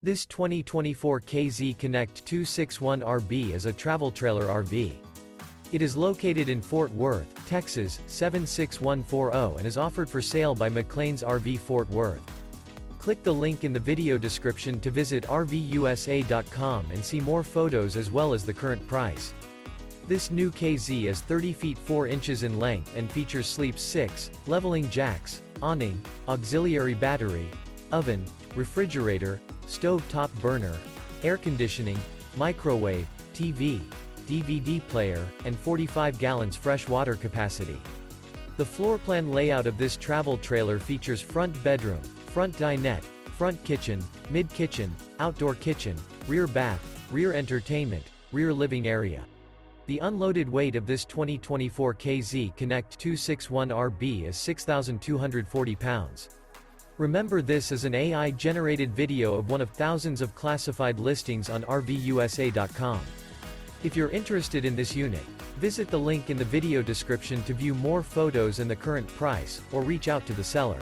This 2024 KZ Connect 261RB is a travel trailer RV. It is located in Fort Worth, Texas, 76140 and is offered for sale by McClain's RV Fort Worth. Click the link in the video description to visit RVUSA.com and see more photos as well as the current price. This new KZ is 30 feet 4 inches in length and features sleeps 6, leveling jacks, awning, auxiliary battery, oven, refrigerator, stove top burner, air conditioning, microwave, TV, DVD player, and 45 gallons fresh water capacity. The floor plan layout of this travel trailer features front bedroom, front dinette, front kitchen, mid-kitchen, outdoor kitchen, rear bath, rear entertainment, rear living area. The unloaded weight of this 2024 KZ Connect 261RB is 6,240 pounds. Remember, this is an AI-generated video of one of thousands of classified listings on RVUSA.com. If you're interested in this unit, visit the link in the video description to view more photos and the current price, or reach out to the seller.